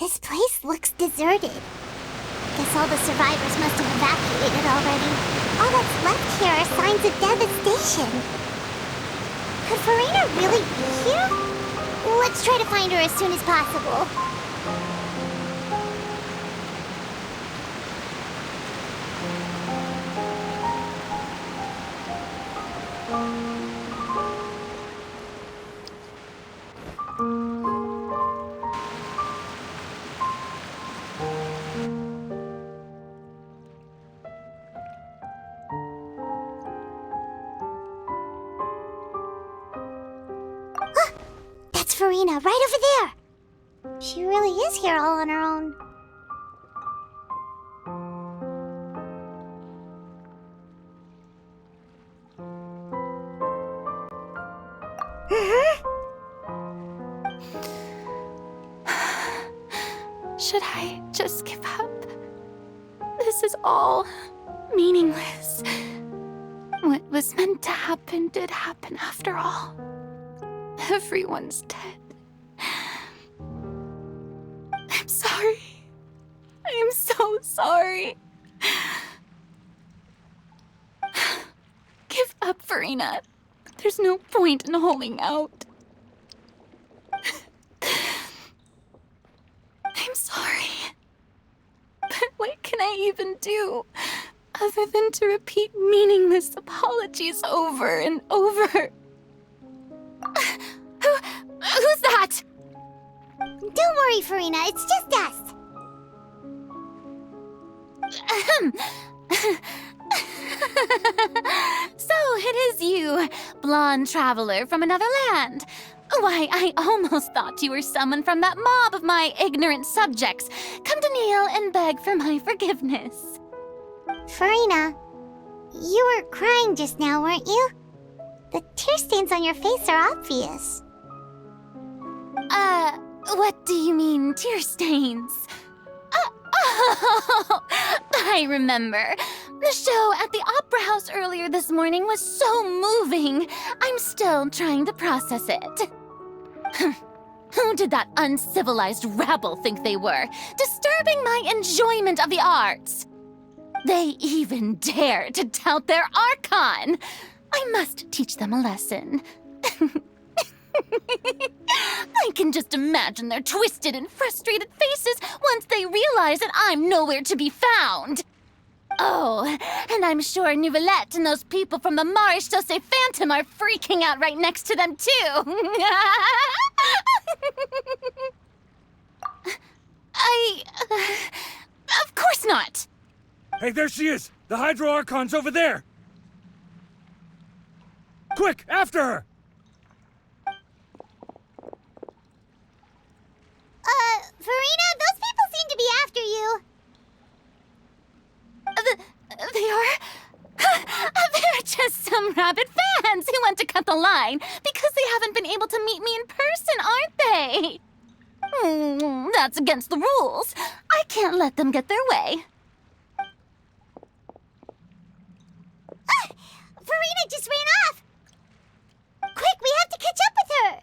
This place looks deserted. Guess all the survivors must have evacuated already. All that's left here are signs of devastation. Could Furina really be here? Let's try to find her as soon as possible. That's Furina, right over there! She really is here all on her own. Should I just give up? This is all meaningless. What was meant to happen did happen after all. Everyone's dead. I'm sorry. I am so sorry. Give up, Furina. There's no point in holding out. I'm sorry. But what can I even do other than to repeat meaningless apologies over and over? Who's that? Don't worry, Furina, it's just us. So it is you, blonde traveler from another land. Why, I almost thought you were someone from that mob of my ignorant subjects, come to kneel and beg for my forgiveness. Furina, you were crying just now, weren't you? The tear stains on your face are obvious. What do you mean, tear stains? Oh, I remember. The show at the Opera House earlier this morning was so moving. I'm still trying to process it. Who did that uncivilized rabble think they were, disturbing my enjoyment of the arts? They even dare to tout their Archon. I must teach them a lesson. I can just imagine their twisted and frustrated faces once they realize that I'm nowhere to be found. Oh, and I'm sure Nouvellette and those people from the Marish Chaussee Phantom are freaking out right next to them, too. Of course not. Hey, there she is! The Hydro Archon's over there! Quick, after her! Furina, those people seem to be after you. They are... They're just some rabid fans who want to cut the line because they haven't been able to meet me in person, aren't they? That's against the rules. I can't let them get their way. Furina just ran off! Quick, we have to catch up with her!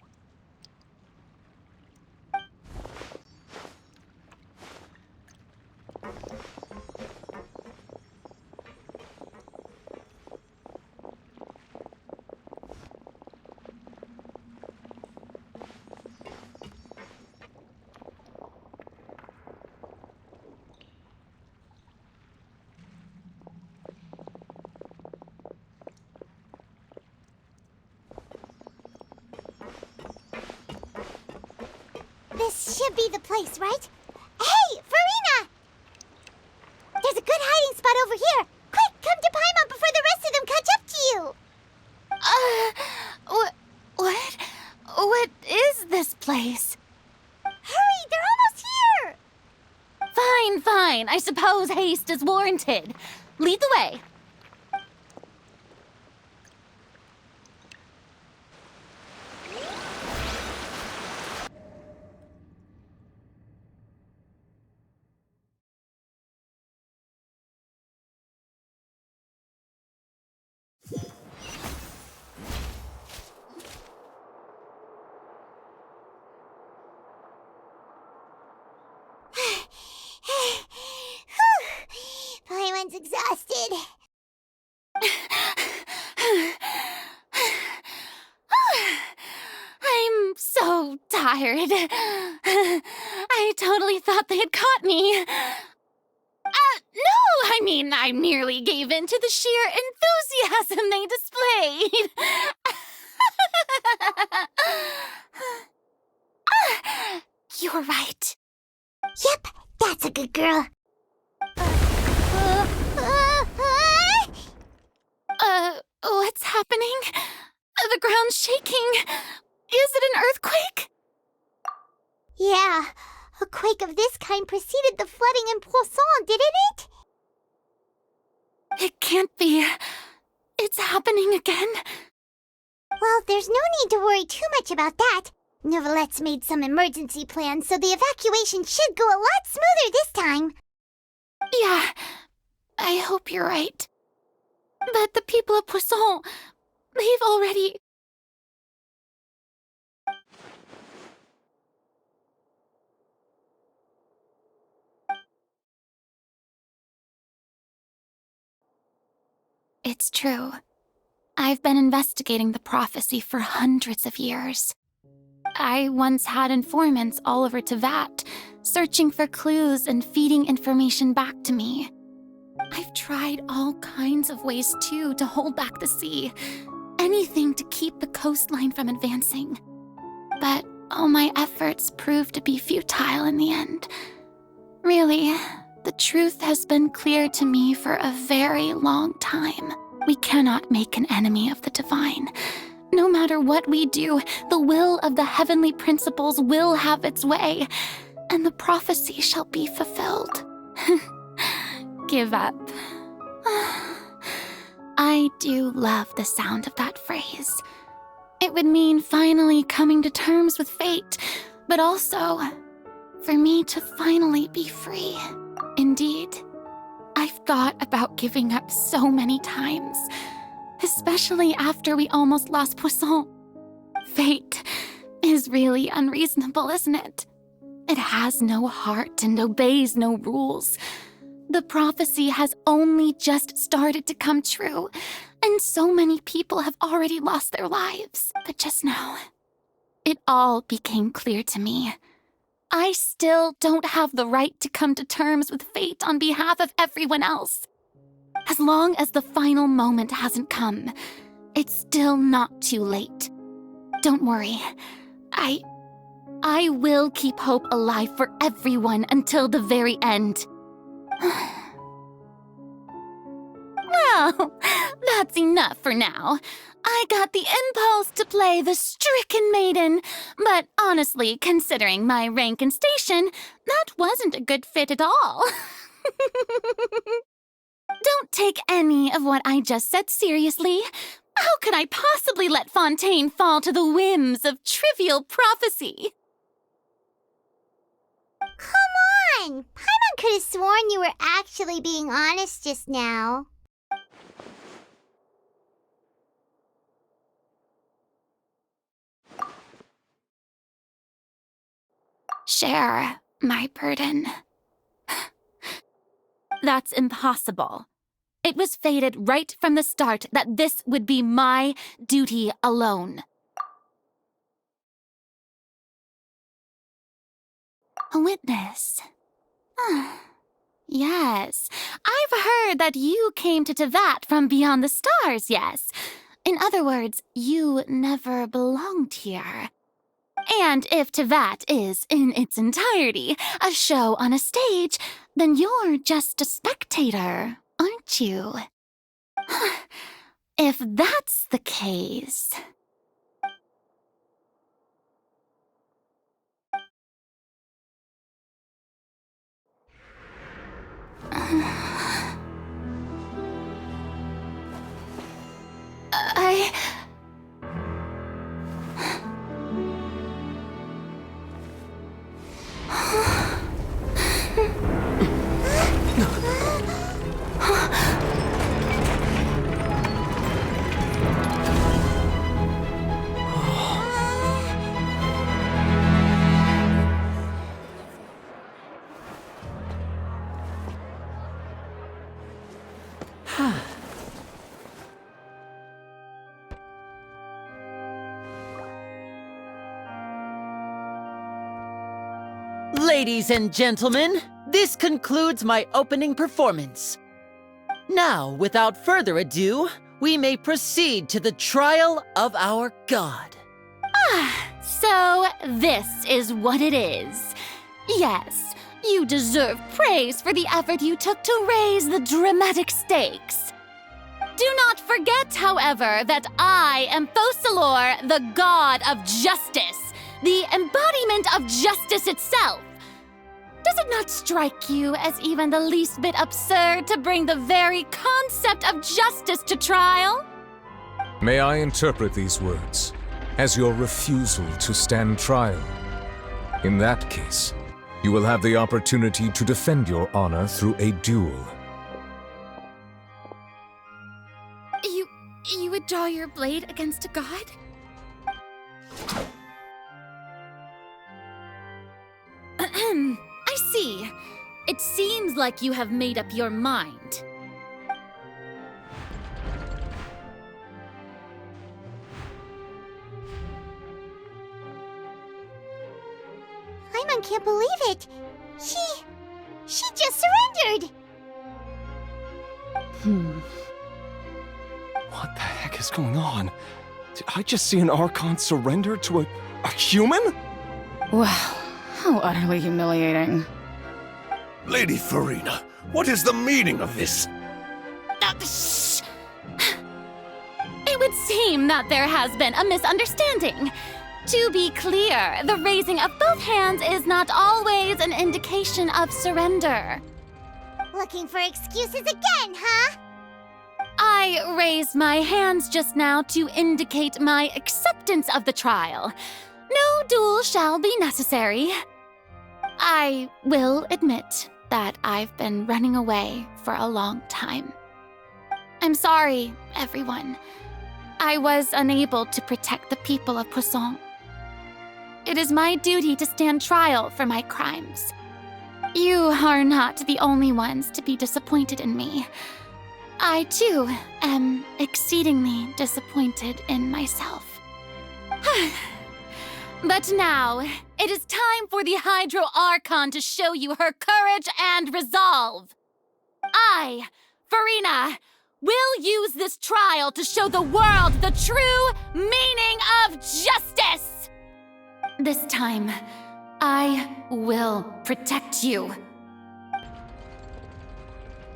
This should be the place, right? Hey, Furina! There's a good hiding spot over here. Quick, come to Paimon before the rest of them catch up to you. What is this place? Hurry, they're almost here. Fine. I suppose haste is warranted. Lead the way. exhausted. I'm so tired. I totally thought they had caught me. No, I mean, I merely gave in to the sheer enthusiasm they displayed. You're right. Yep, that's a good girl. What's happening? The ground's shaking. Is it an earthquake? Yeah, a quake of this kind preceded the flooding in Poisson, didn't it? It can't be. It's happening again. Well, there's no need to worry too much about that. Neuvillette made some emergency plans, so the evacuation should go a lot smoother this time. Yeah, I hope you're right. But the people of Poisson, they've already... It's true. I've been investigating the prophecy for hundreds of years. I once had informants all over Teyvat, searching for clues and feeding information back to me. I've tried all kinds of ways, too, to hold back the sea. Anything to keep the coastline from advancing. But all my efforts proved to be futile in the end. Really, the truth has been clear to me for a very long time. We cannot make an enemy of the divine. No matter what we do, the will of the heavenly principles will have its way, and the prophecy shall be fulfilled. Give up. I do love the sound of that phrase. It would mean finally coming to terms with fate, but also for me to finally be free. Indeed, I've thought about giving up so many times, especially after we almost lost Poisson. Fate is really unreasonable, isn't it? It has no heart and obeys no rules. The prophecy has only just started to come true, and so many people have already lost their lives. But just now, it all became clear to me. I still don't have the right to come to terms with fate on behalf of everyone else. As long as the final moment hasn't come, it's still not too late. Don't worry. I will keep hope alive for everyone until the very end. Well, that's enough for now. I got the impulse to play the stricken maiden, but honestly, considering my rank and station, that wasn't a good fit at all. Don't take any of what I just said seriously. How could I possibly let Fontaine fall to the whims of trivial prophecy? Come on! Paimon could have sworn you were actually being honest just now. Share my burden. That's impossible. It was fated right from the start that this would be my duty alone. A witness. Yes, I've heard that you came to Teyvat from beyond the stars, yes. In other words, you never belonged here. And if Teyvat is, in its entirety, a show on a stage, then you're just a spectator, aren't you? If that's the case... Ladies and gentlemen, this concludes my opening performance. Now, without further ado, we may proceed to the trial of our god. So this is what it is. Yes, you deserve praise for the effort you took to raise the dramatic stakes. Do not forget, however, that I am Focalors, the god of justice, the embodiment of justice itself. Does it not strike you as even the least bit absurd to bring the very concept of justice to trial? May I interpret these words as your refusal to stand trial? In that case, you will have the opportunity to defend your honor through a duel. You would draw your blade against a god? I see. It seems like you have made up your mind. Paimon can't believe it. She just surrendered. What the heck is going on? Did I just see an Archon surrender to a human? Wow, how utterly humiliating. Lady Furina, what is the meaning of this? Shh! It would seem that there has been a misunderstanding. To be clear, the raising of both hands is not always an indication of surrender. Looking for excuses again, huh? I raised my hands just now to indicate my acceptance of the trial. No duel shall be necessary. I will admit that I've been running away for a long time. I'm sorry, everyone. I was unable to protect the people of Poisson. It is my duty to stand trial for my crimes. You are not the only ones to be disappointed in me. I, too, am exceedingly disappointed in myself. But now, it is time for the Hydro Archon to show you her courage and resolve. I, Furina, will use this trial to show the world the true meaning of justice. This time, I will protect you.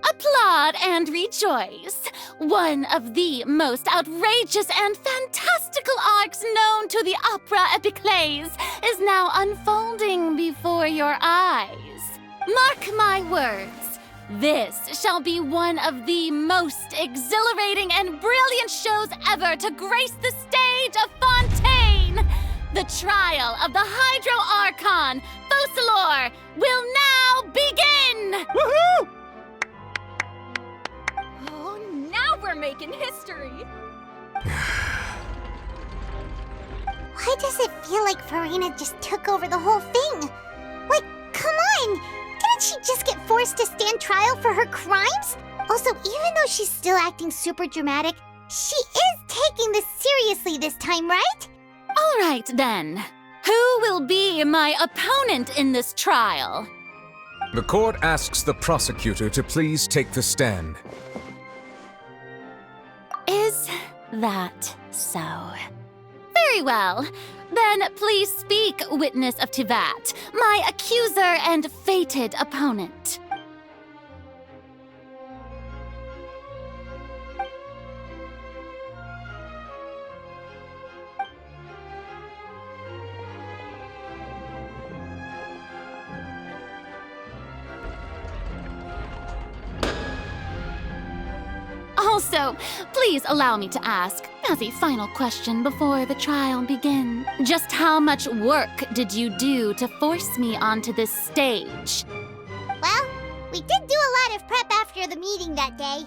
Applaud and rejoice! One of the most outrageous and fantastical arcs known to the opera epiclese is now unfolding before your eyes. Mark my words, this shall be one of the most exhilarating and brilliant shows ever to grace the stage of Fontaine! The trial of the Hydro Archon, Focalors, will now begin! Woohoo! Oh, now we're making history! Why does it feel like Furina just took over the whole thing? Like, come on! Didn't she just get forced to stand trial for her crimes? Also, even though she's still acting super dramatic, she is taking this seriously this time, right? All right, then. Who will be my opponent in this trial? The court asks the prosecutor to please take the stand. Is that so? Very well. Then please speak, witness of Teyvat, my accuser and fated opponent. Also, please allow me to ask, as a final question before the trial begins, just how much work did you do to force me onto this stage? Well, we did do a lot of prep after the meeting that day.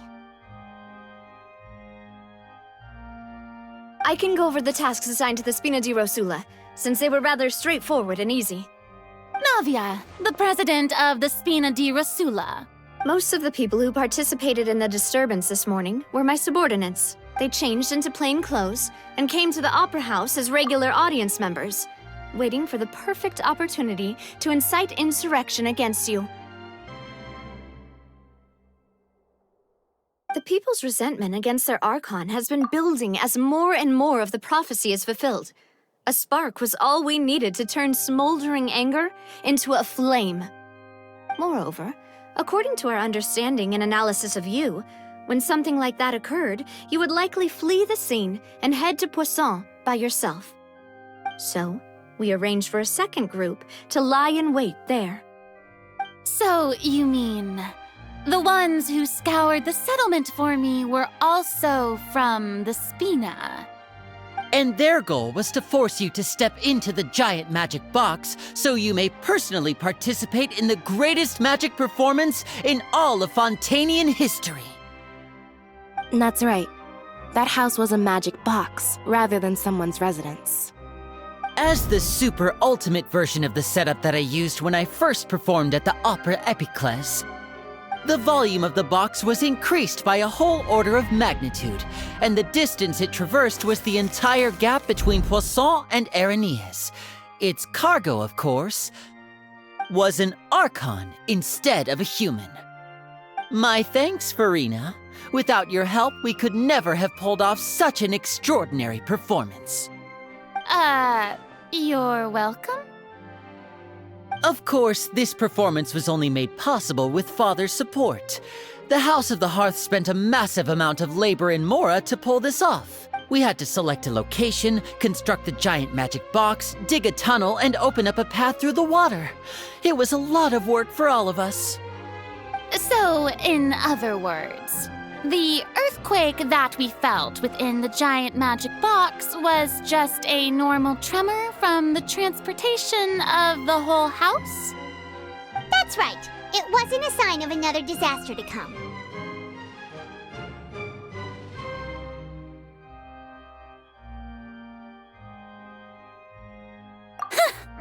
I can go over the tasks assigned to the Spina di Rosula, since they were rather straightforward and easy. Navia, the president of the Spina di Rosula. Most of the people who participated in the disturbance this morning were my subordinates. They changed into plain clothes and came to the Opera House as regular audience members. waiting for the perfect opportunity to incite insurrection against you. The people's resentment against their Archon has been building as more and more of the prophecy is fulfilled. A spark was all we needed to turn smoldering anger into a flame. Moreover, according to our understanding and analysis of you, when something like that occurred, you would likely flee the scene and head to Poisson by yourself. So, we arranged for a second group to lie in wait there. So, you mean the ones who scoured the settlement for me were also from the Spina? And their goal was to force you to step into the giant magic box so you may personally participate in the greatest magic performance in all of Fontainian history. That's right. That house was a magic box, rather than someone's residence. As the super ultimate version of the setup that I used when I first performed at the Opera Epiclese, the volume of the box was increased by a whole order of magnitude, and the distance it traversed was the entire gap between Poisson and Araneas. Its cargo, of course, was an Archon instead of a human. My thanks, Farina. Without your help, we could never have pulled off such an extraordinary performance. You're welcome? Of course, this performance was only made possible with Father's support. The House of the Hearth spent a massive amount of labor in Mora to pull this off. We had to select a location, construct the giant magic box, dig a tunnel, and open up a path through the water. It was a lot of work for all of us. So, in other words, the earthquake that we felt within the giant magic box was just a normal tremor from the transportation of the whole house? That's right. It wasn't a sign of another disaster to come.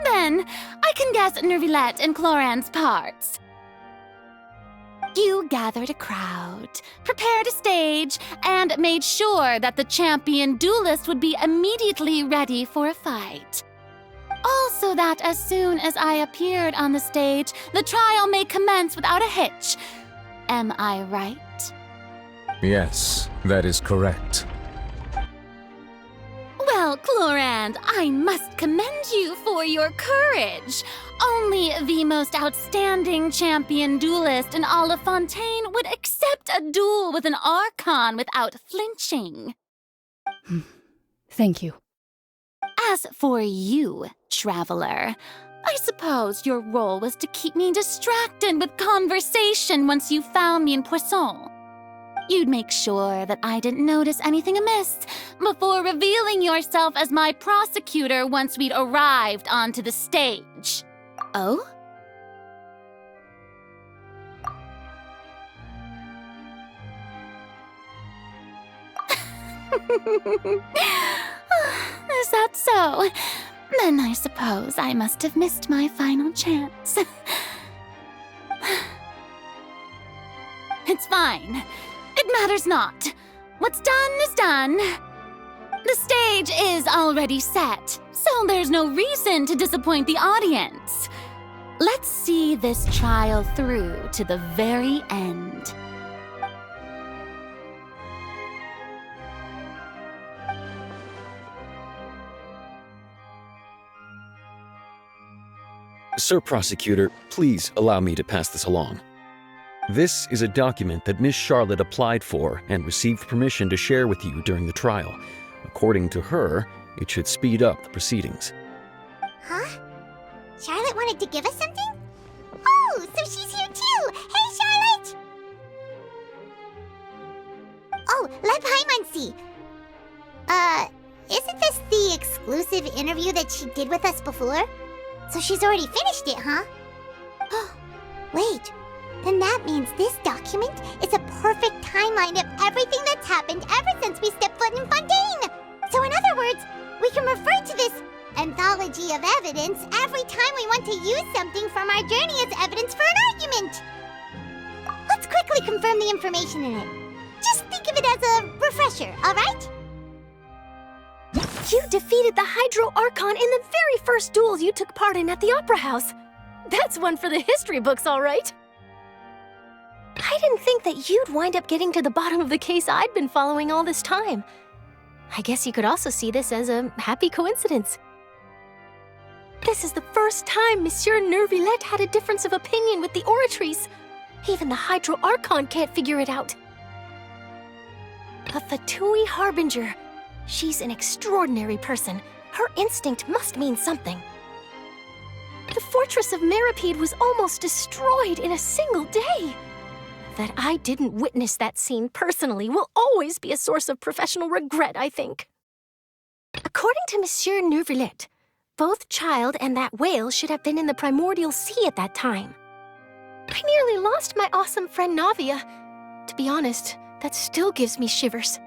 Then, I can guess Nervilette and Cloran's parts. You gathered a crowd, prepared a stage, and made sure that the champion duelist would be immediately ready for a fight. Also that as soon as I appeared on the stage, the trial may commence without a hitch. Am I right? Yes, that is correct. Well, Clorand, I must commend you for your courage. Only the most outstanding champion duelist in all of Fontaine would accept a duel with an Archon without flinching. Thank you. As for you, traveler, I suppose your role was to keep me distracted with conversation once you found me in Poisson. You'd make sure that I didn't notice anything amiss before revealing yourself as my prosecutor once we'd arrived onto the stage. Oh? Is that so? Then I suppose I must have missed my final chance. It's fine. It matters not. What's done is done. The stage is already set, so there's no reason to disappoint the audience. Let's see this trial through to the very end. Sir Prosecutor, please allow me to pass this along. This is a document that Miss Charlotte applied for and received permission to share with you during the trial. According to her, it should speed up the proceedings. Huh? Charlotte wanted to give us something? Oh, so she's here too! Hey, Charlotte! Oh, let Paimon see. Isn't this the exclusive interview that she did with us before? So she's already finished it, huh? Wait. Then that means this document is a perfect timeline of everything that's happened ever since we stepped foot in Fontaine! So in other words, we can refer to this anthology of evidence every time we want to use something from our journey as evidence for an argument! Let's quickly confirm the information in it. Just think of it as a refresher, alright? You defeated the Hydro Archon in the very first duels you took part in at the Opera House. That's one for the history books, all right. I didn't think that you'd wind up getting to the bottom of the case I'd been following all this time. I guess you could also see this as a happy coincidence. This is the first time Monsieur Neuvillette had a difference of opinion with the Oratrice. Even the Hydro Archon can't figure it out. A Fatui Harbinger. She's an extraordinary person. Her instinct must mean something. The fortress of Meripede was almost destroyed in a single day. That I didn't witness that scene personally will always be a source of professional regret, I think. According to Monsieur Neuvillette, both Child and that whale should have been in the primordial sea at that time. I nearly lost my awesome friend Navia. To be honest, that still gives me shivers.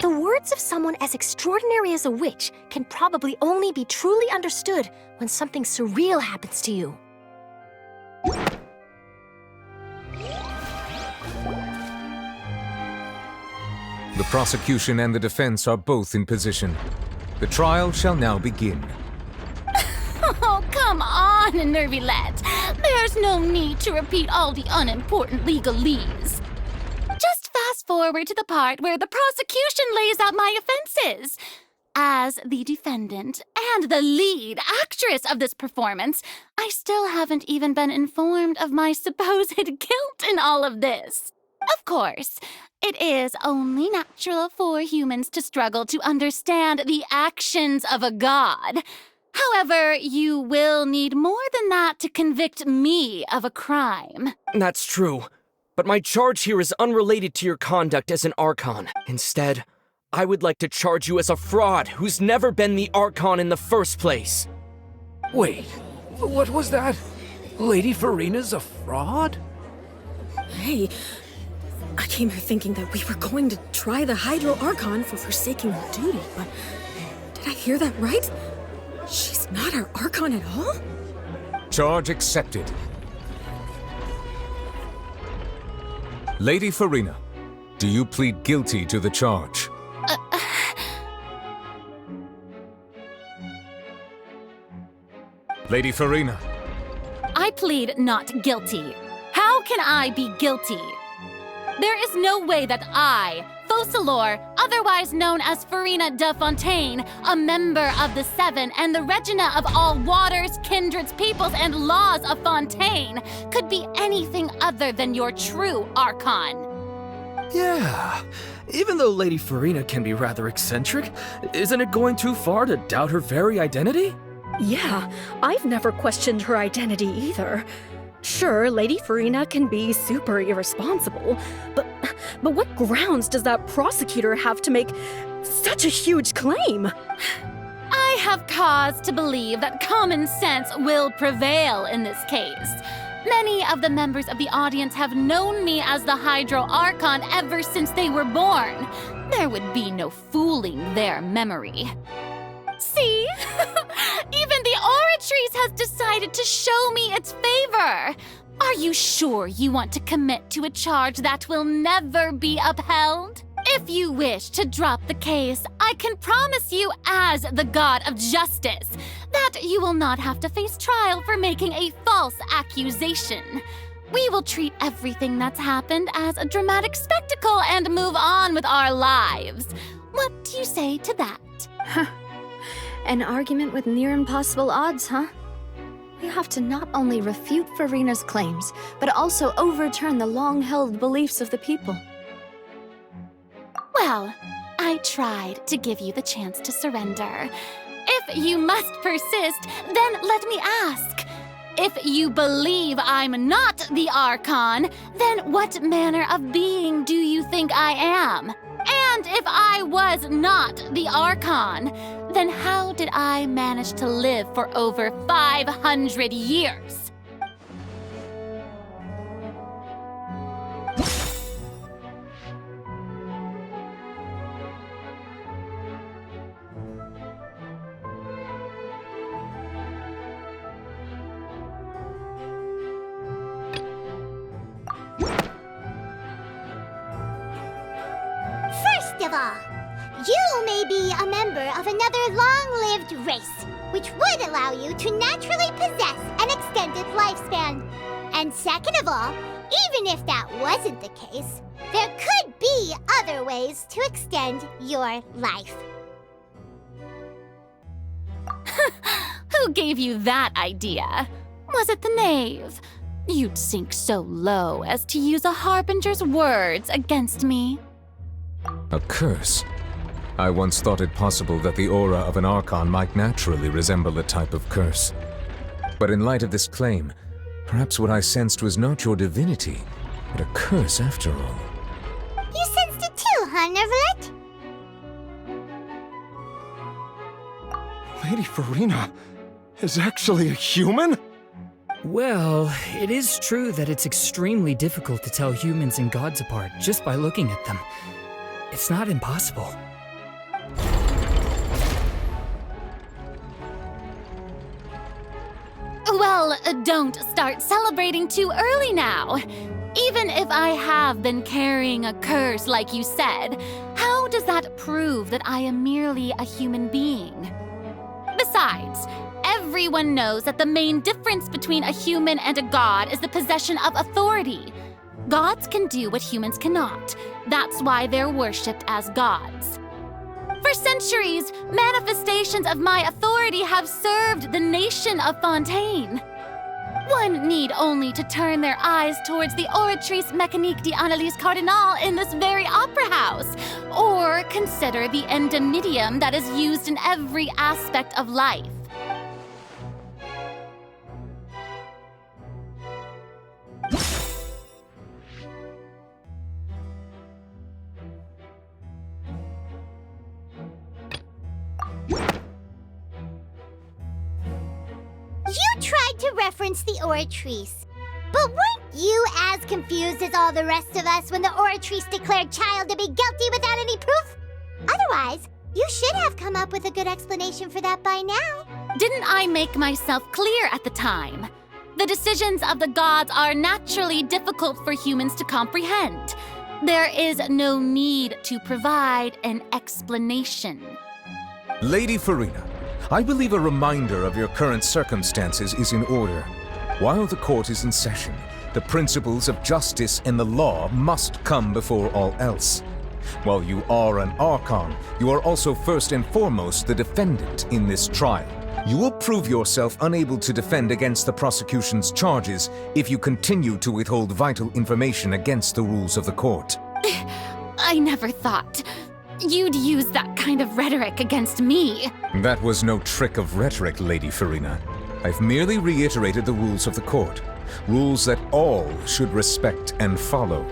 The words of someone as extraordinary as a witch can probably only be truly understood when something surreal happens to you. The prosecution and the defense are both in position. The trial shall now begin. Oh, come on, Neuvillette. There's no need to repeat all the unimportant legalese. Just fast forward to the part where the prosecution lays out my offenses. As the defendant and the lead actress of this performance, I still haven't even been informed of my supposed guilt in all of this. Of course, it is only natural for humans to struggle to understand the actions of a god. However, you will need more than that to convict me of a crime. That's true. But my charge here is unrelated to your conduct as an Archon. Instead, I would like to charge you as a fraud who's never been the Archon in the first place. Wait, what was that? Lady Furina's a fraud? Hey, I came here thinking that we were going to try the Hydro Archon for forsaking her duty, but did I hear that right? She's not our Archon at all? Charge accepted. Lady Furina, do you plead guilty to the charge? Lady Furina. I plead not guilty. How can I be guilty? There is no way that I, Focalors, otherwise known as Furina de Fontaine, a member of the Seven and the Regina of all waters, kindreds, peoples, and laws of Fontaine, could be anything other than your true Archon. Yeah, even though Lady Furina can be rather eccentric, isn't it going too far to doubt her very identity? Yeah, I've never questioned her identity either. Sure, Lady Furina can be super irresponsible, but what grounds does that prosecutor have to make such a huge claim? I have cause to believe that common sense will prevail in this case. Many of the members of the audience have known me as the Hydro Archon ever since they were born. There would be no fooling their memory. See? Even the Oratrice has decided to show me its favor. Are you sure you want to commit to a charge that will never be upheld? If you wish to drop the case, I can promise you as the God of Justice that you will not have to face trial for making a false accusation. We will treat everything that's happened as a dramatic spectacle and move on with our lives. What do you say to that? An argument with near impossible odds, huh? We have to not only refute Furina's claims, but also overturn the long-held beliefs of the people. Well, I tried to give you the chance to surrender. If you must persist, then let me ask. If you believe I'm not the Archon, then what manner of being do you think I am? And if I was not the Archon, then how did I manage to live for over 500 years? First of all, you may be a member member of another long-lived race, which would allow you to naturally possess an extended lifespan. And second of all, even if that wasn't the case, there could be other ways to extend your life. Who gave you that idea? Was it the knave? You'd sink so low as to use a harbinger's words against me. A curse? I once thought it possible that the aura of an Archon might naturally resemble a type of curse. But in light of this claim, perhaps what I sensed was not your divinity, but a curse after all. You sensed it too, huh, Neverlet? Lady Farina is actually a human? Well, it is true that it's extremely difficult to tell humans and gods apart just by looking at them. It's not impossible. Well, don't start celebrating too early now. Even if I have been carrying a curse like you said, how does that prove that I am merely a human being? Besides, everyone knows that the main difference between a human and a god is the possession of authority. Gods can do what humans cannot. That's why they're worshipped as gods. For centuries, manifestations of my authority have served the nation of Fontaine. One need only to turn their eyes towards the Oratrice Mécanique d'Analyse Cardinal in this very opera house, or consider the endemnitium that is used in every aspect of life. You tried to reference the Oratrice, but weren't you as confused as all the rest of us when the Oratrice declared Childe to be guilty without any proof? Otherwise, you should have come up with a good explanation for that by now. Didn't I make myself clear at the time? The decisions of the gods are naturally difficult for humans to comprehend. There is no need to provide an explanation. Lady Farina, I believe a reminder of your current circumstances is in order. While the court is in session, the principles of justice and the law must come before all else. While you are an Archon, you are also first and foremost the defendant in this trial. You will prove yourself unable to defend against the prosecution's charges if you continue to withhold vital information against the rules of the court. I never thought you'd use that kind of rhetoric against me. That was no trick of rhetoric, Lady Farina. I've merely reiterated the rules of the court. Rules that all should respect and follow.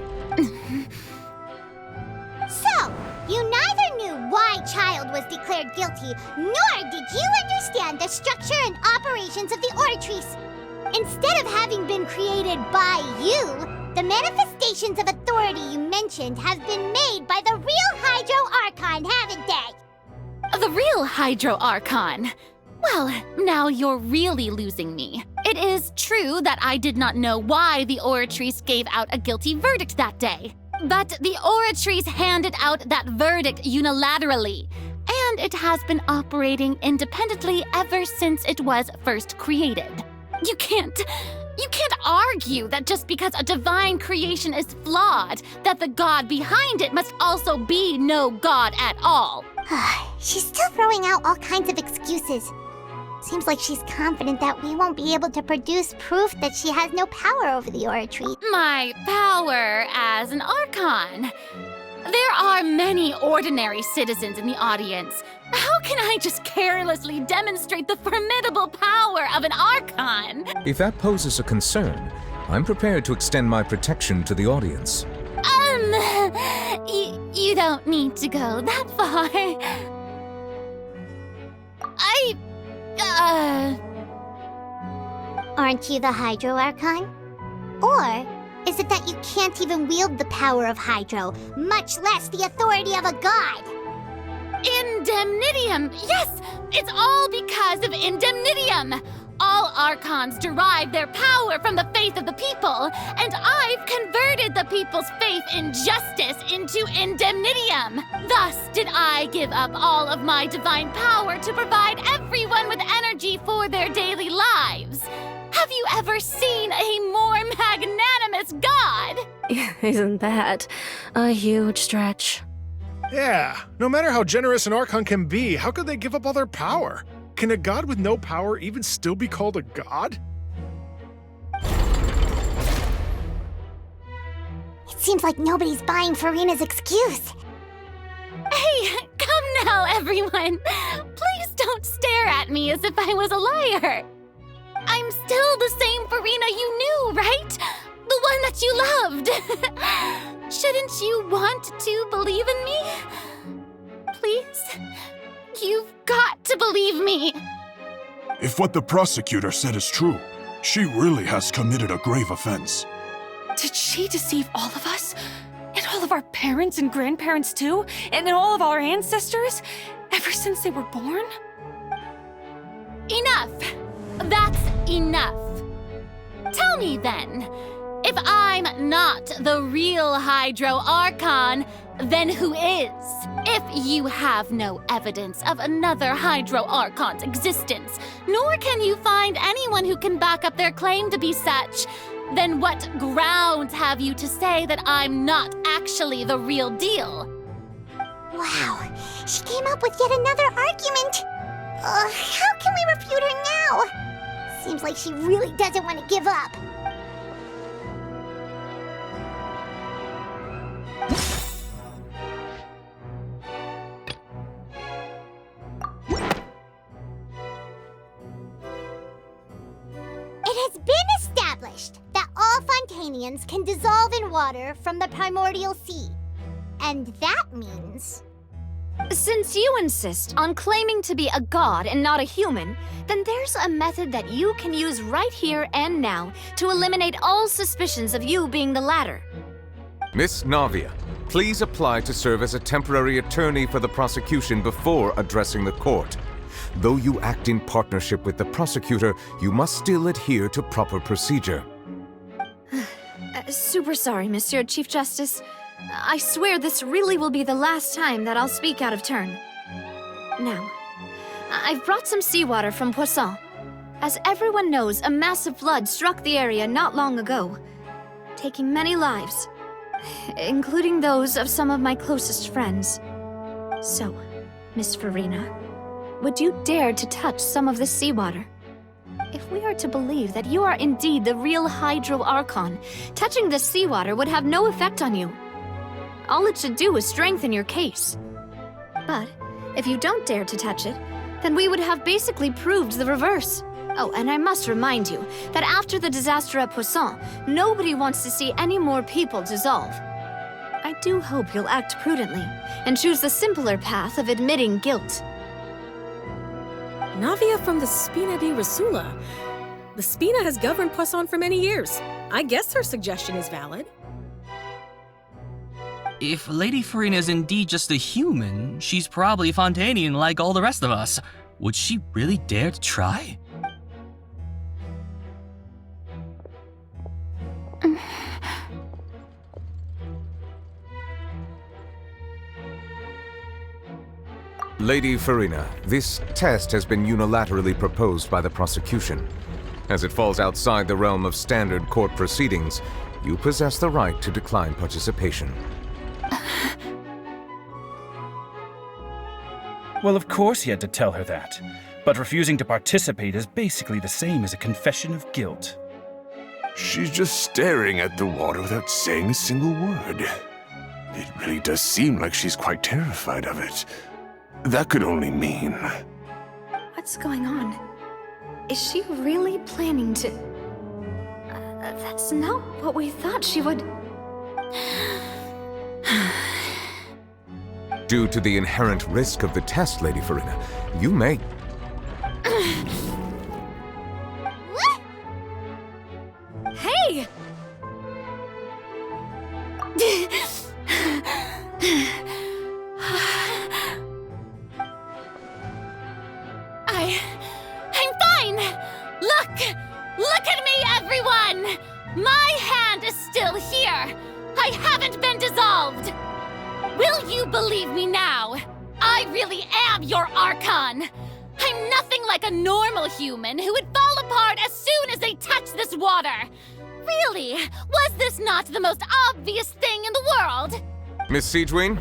So, you neither knew why Childe was declared guilty, nor did you understand the structure and operations of the Oratrice. Instead of having been created by you, the manifestations of authority you mentioned have been made by the real Hydro Archon, haven't they? The real Hydro Archon? Well, now you're really losing me. It is true that I did not know why the Oratrice gave out a guilty verdict that day. But the Oratrice handed out that verdict unilaterally, and it has been operating independently ever since it was first created. You can't argue that just because a divine creation is flawed, that the god behind it must also be no god at all. She's still throwing out all kinds of excuses. Seems like she's confident that we won't be able to produce proof that she has no power over the Oratrice. My power as an Archon. There are many ordinary citizens in the audience. How can I just carelessly demonstrate the formidable power of an Archon? If that poses a concern, I'm prepared to extend my protection to the audience. You don't need to go that far. Aren't you the Hydro Archon? Or is it that you can't even wield the power of Hydro, much less the authority of a god? Indemnitium! Yes! It's all because of Indemnitium! all Archons derive their power from the faith of the people, and I've converted the people's faith in justice into indemnitium. Thus did I give up all of my divine power to provide everyone with energy for their daily lives. Have you ever seen a more magnanimous god? Isn't that a huge stretch? Yeah, no matter how generous an Archon can be, how could they give up all their power? Can a god with no power even still be called a god? It seems like nobody's buying Furina's excuse. Hey, come now, everyone. Please don't stare at me as if I was a liar. I'm still the same Furina you knew, right? The one that you loved. Shouldn't you want to believe in me? Please? You've got to believe me. If what the prosecutor said is true, she really has committed a grave offense. Did she deceive all of us? And all of our parents and grandparents too? And all of our ancestors? Ever since they were born? Enough! That's enough. Tell me then, if I'm not the real Hydro Archon, then who is? If you have no evidence of another Hydro Archon's existence, nor can you find anyone who can back up their claim to be such, then what grounds have you to say that I'm not actually the real deal? Wow, she came up with yet another argument. How can we refute her now? Seems like she really doesn't want to give up. It has been established that all Fontanians can dissolve in water from the primordial sea. And that means... Since you insist on claiming to be a god and not a human, then there's a method that you can use right here and now to eliminate all suspicions of you being the latter. Miss Navia, please apply to serve as a temporary attorney for the prosecution before addressing the court. Though you act in partnership with the prosecutor, you must still adhere to proper procedure. Super sorry, Monsieur Chief Justice. I swear this really will be the last time that I'll speak out of turn. Now, I've brought some seawater from Poisson. As everyone knows, a massive flood struck the area not long ago, taking many lives, including those of some of my closest friends. So, Miss Furina, would you dare to touch some of the seawater? If we are to believe that you are indeed the real Hydro Archon, touching the seawater would have no effect on you. All it should do is strengthen your case. But if you don't dare to touch it, then we would have basically proved the reverse. Oh, and I must remind you that after the disaster at Poisson, nobody wants to see any more people dissolve. I do hope you'll act prudently and choose the simpler path of admitting guilt. Navia from the Spina di Rasula. The Spina has governed Poisson for many years. I guess her suggestion is valid. If Lady Furina is indeed just a human, she's probably Fontanian like all the rest of us. Would she really dare to try? Lady Furina, this test has been unilaterally proposed by the prosecution. As it falls outside the realm of standard court proceedings, you possess the right to decline participation. Well, of course he had to tell her that. But refusing to participate is basically the same as a confession of guilt. She's just staring at the water without saying a single word. It really does seem like she's quite terrified of it. That could only mean... What's going on? Is she really planning to... that's not what we thought she would... Due to the inherent risk of the test, Lady Furina, you may... Hey! I'm fine! Look at me, everyone! My hand is still here! I haven't been dissolved! Will you believe me now? I really am your Archon! I'm nothing like a normal human who would fall apart as soon as they touch this water! Really, was this not the most obvious thing in the world? Miss Siegewien?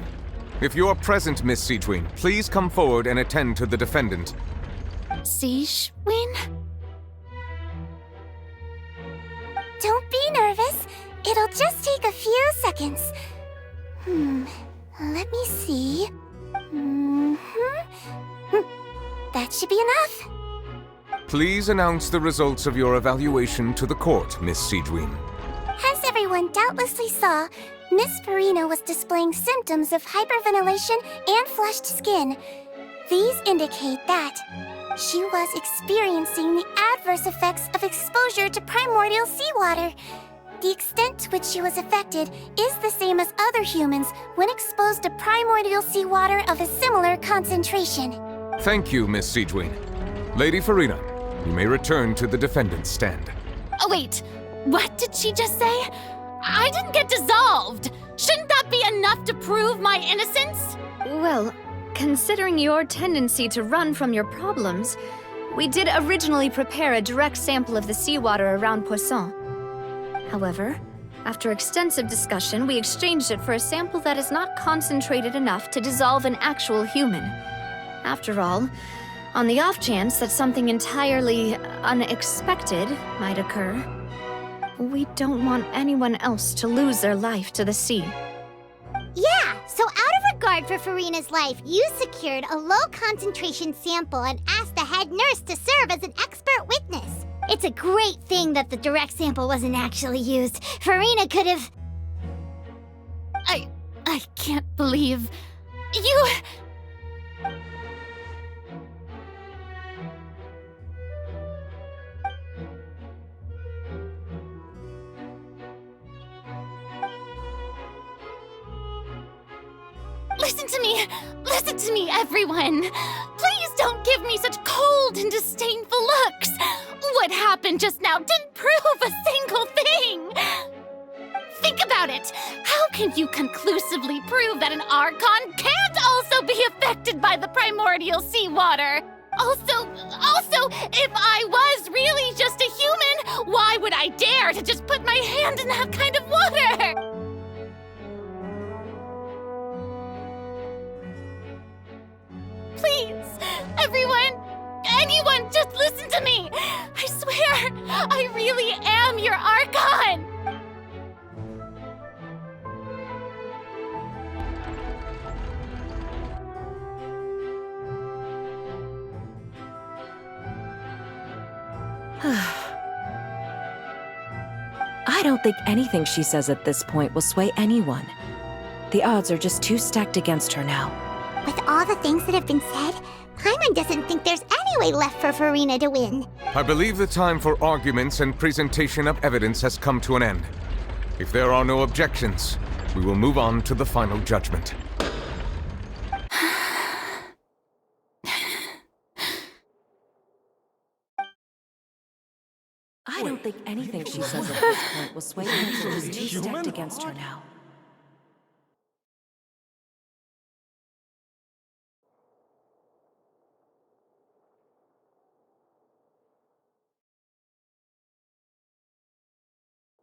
If you are present, Miss Siegewien, please come forward and attend to the defendant. Siegewien? Don't be nervous. It'll just take a few seconds. Let me see. That should be enough. Please announce the results of your evaluation to the court, Miss Siegewien. As everyone doubtlessly saw, Miss Furina was displaying symptoms of hyperventilation and flushed skin. These indicate that she was experiencing the adverse effects of exposure to primordial seawater. The extent to which she was affected is the same as other humans when exposed to primordial seawater of a similar concentration. Thank you, Miss Siegewien. Lady Furina, you may return to the defendant's stand. Oh, wait. What did she just say? I didn't get dissolved! Shouldn't that be enough to prove my innocence? Well, considering your tendency to run from your problems, we did originally prepare a direct sample of the seawater around Poisson. However, after extensive discussion, we exchanged it for a sample that is not concentrated enough to dissolve an actual human. After all, on the off chance that something entirely unexpected might occur, we don't want anyone else to lose their life to the sea. Yeah, so out of regard for Furina's life, you secured a low-concentration sample and asked the head nurse to serve as an expert witness. It's a great thing that the direct sample wasn't actually used. Furina could have... I can't believe... you... Listen to me, everyone! Please don't give me such cold and disdainful looks! What happened just now didn't prove a single thing! Think about it! How can you conclusively prove that an Archon can't also be affected by the primordial seawater? Also, if I was really just a human, why would I dare to just put my hand in that kind of water? Please, everyone, anyone, just listen to me! I swear, I really am your Archon! I don't think anything she says at this point will sway anyone. The odds are just too stacked against her now. With all the things that have been said, Paimon doesn't think there's any way left for Furina to win. I believe the time for arguments and presentation of evidence has come to an end. If there are no objections, we will move on to the final judgment. I don't think anything she says at this point will sway her. She's too stacked against her now.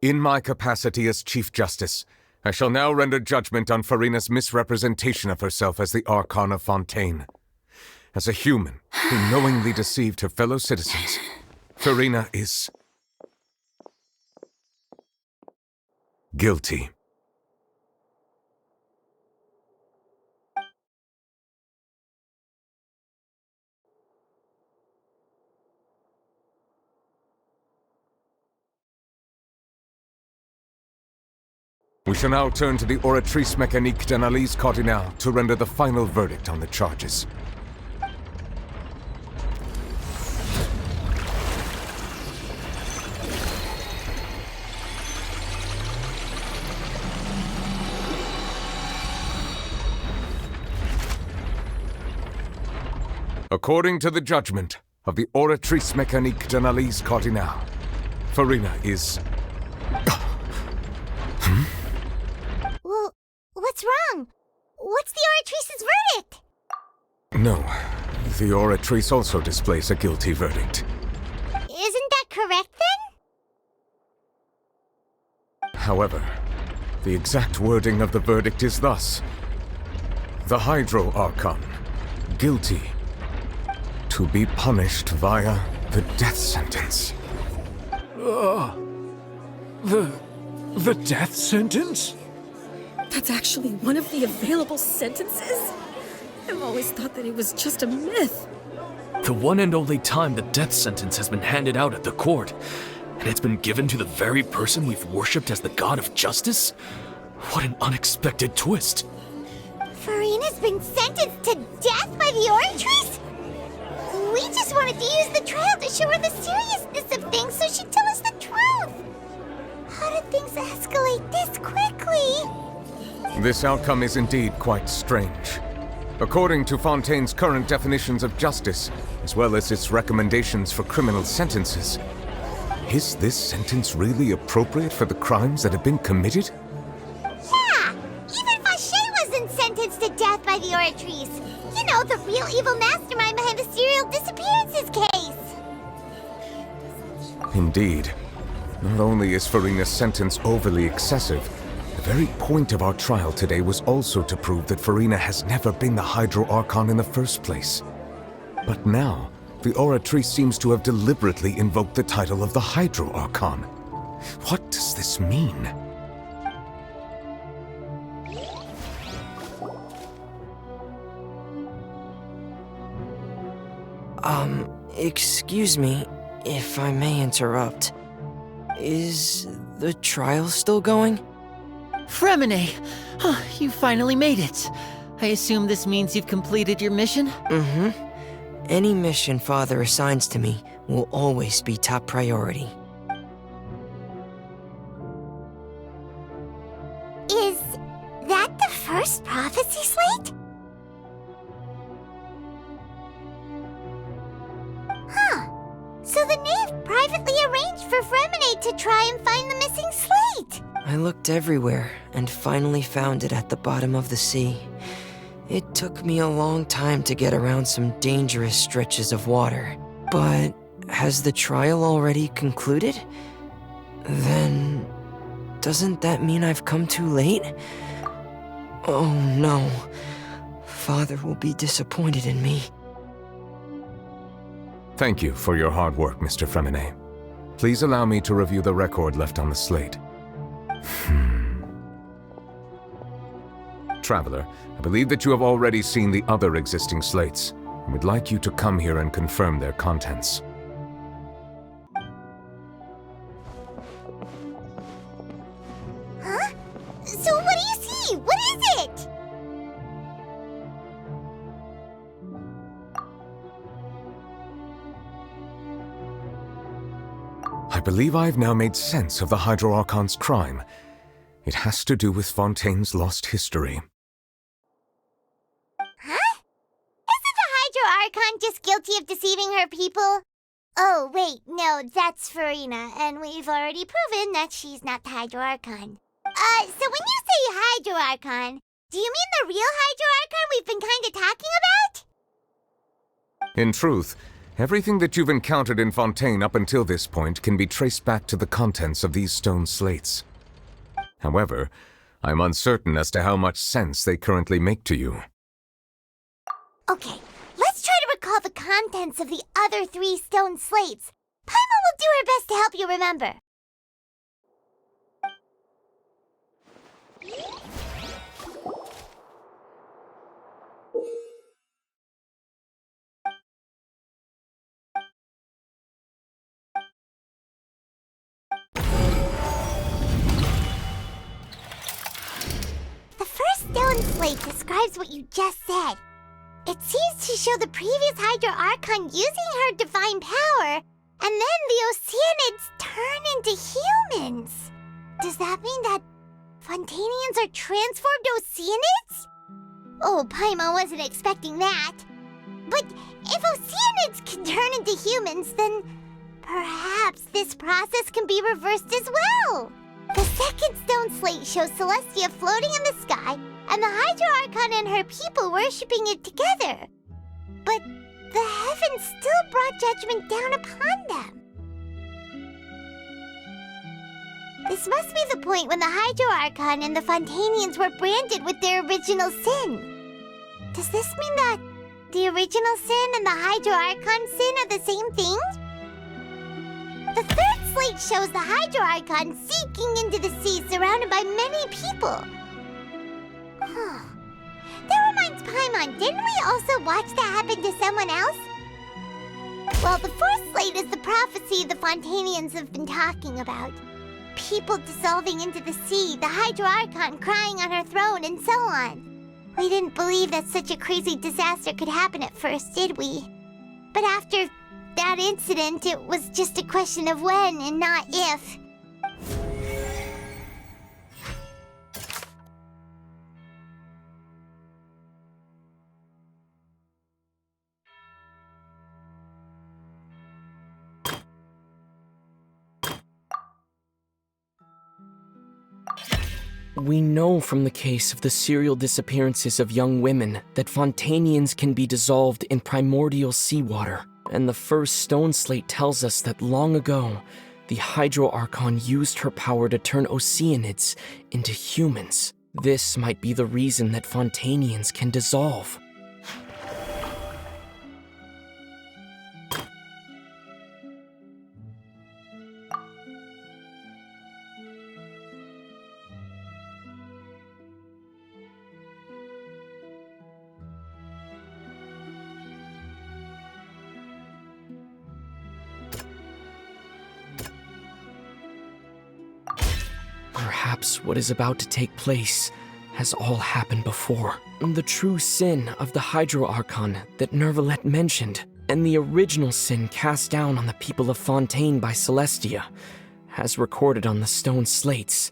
In my capacity as Chief Justice, I shall now render judgment on Furina's misrepresentation of herself as the Archon of Fontaine. As a human who knowingly deceived her fellow citizens, Furina is... guilty. We shall now turn to the Oratrice Mécanique d'Analyse Cardinale to render the final verdict on the charges. According to the judgment of the Oratrice Mécanique d'Analyse Cardinale, Furina is... Well, what's wrong? What's the Oratrice's verdict? No, the Oratrice also displays a guilty verdict. Isn't that correct then? However, the exact wording of the verdict is thus. The Hydro Archon, guilty, to be punished via the death sentence. The death sentence? That's actually one of the available sentences? I've always thought that it was just a myth. The one and only time the death sentence has been handed out at the court, and it's been given to the very person we've worshipped as the god of justice? What an unexpected twist. Furina's been sentenced to death by the Oratrice? We just wanted to use the trial to show her the seriousness of things so she'd tell us the truth. How did things escalate this quickly? This outcome is indeed quite strange. According to Fontaine's current definitions of justice, as well as its recommendations for criminal sentences, is this sentence really appropriate for the crimes that have been committed? Yeah! Even Vacher wasn't sentenced to death by the Oratrice. You know, the real evil mastermind behind the serial disappearances case. Indeed. Not only is Furina's sentence overly excessive, the very point of our trial today was also to prove that Furina has never been the Hydro Archon in the first place. But now, the Oratrice seems to have deliberately invoked the title of the Hydro Archon. What does this mean? Excuse me, if I may interrupt. Is the trial still going? Fremine! You finally made it. I assume this means you've completed your mission? Mm-hmm. Any mission Father assigns to me will always be top priority. Is that the first prophecy slate? Huh. So the knave privately arranged for Fremine to try and find the missing slate. I looked everywhere and finally found it at the bottom of the sea. It took me a long time to get around some dangerous stretches of water. But has the trial already concluded? Then doesn't that mean I've come too late? Oh no. Father will be disappointed in me. Thank you for your hard work, Mr. Fremine. Please allow me to review the record left on the slate. Traveler, I believe that you have already seen the other existing slates, and would like you to come here and confirm their contents. Huh? So what do you see? What is it? I believe I've now made sense of the Hydro Archon's crime. It has to do with Fontaine's lost history. Huh? Isn't the Hydro Archon just guilty of deceiving her people? Oh, wait, no, that's Furina, and we've already proven that she's not the Hydro Archon. So when you say Hydro Archon, do you mean the real Hydro Archon we've been kinda talking about? In truth, everything that you've encountered in Fontaine up until this point can be traced back to the contents of these stone slates. However, I'm uncertain as to how much sense they currently make to you. Okay, let's try to recall the contents of the other 3 stone slates. Paimon will do her best to help you remember. The first stone slate describes what you just said. It seems to show the previous Hydro Archon using her divine power, and then the Oceanids turn into humans. Does that mean that Fontainians are transformed Oceanids? Oh, Paimon wasn't expecting that. But if Oceanids can turn into humans, then Perhaps this process can be reversed as well. The second stone slate shows Celestia floating in the sky and the Hydro Archon and her people worshipping it together. But the heavens still brought judgment down upon them. This must be the point when the Hydro Archon and the Fontanians were branded with their original sin. Does this mean that the original sin and the Hydro Archon sin are the same thing? The third slate shows the Hydro Archon sinking into the sea surrounded by many people. That reminds Paimon, didn't we also watch that happen to someone else? Well, the fourth slate is the prophecy the Fontanians have been talking about. People dissolving into the sea, the Hydro Archon crying on her throne, and so on. We didn't believe that such a crazy disaster could happen at first, did we? But after that incident, it was just a question of when and not if. We know from the case of the serial disappearances of young women that Fontanians can be dissolved in primordial seawater, and the first stone slate tells us that long ago, the Hydro Archon used her power to turn Oceanids into humans. This might be the reason that Fontanians can dissolve. Perhaps what is about to take place has all happened before. The true sin of the Hydro Archon that Neuvillette mentioned, and the original sin cast down on the people of Fontaine by Celestia, as recorded on the stone slates.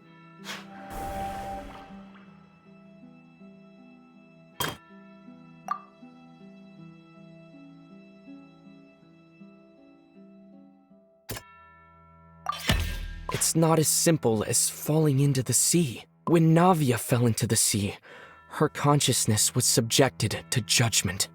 It's not as simple as falling into the sea. When Navia fell into the sea, her consciousness was subjected to judgment.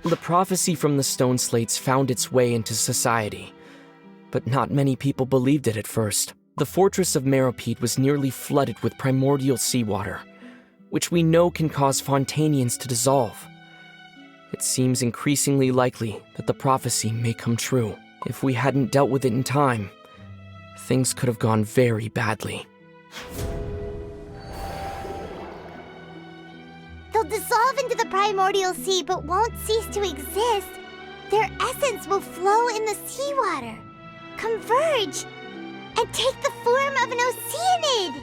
The prophecy from the stone slates found its way into society, but not many people believed it at first. The fortress of Meropide was nearly flooded with primordial seawater, which we know can cause Fontanians to dissolve. It seems increasingly likely that the prophecy may come true. If we hadn't dealt with it in time, things could have gone very badly. They'll dissolve into the primordial sea but won't cease to exist. Their essence will flow in the seawater, converge, and take the form of an Oceanid!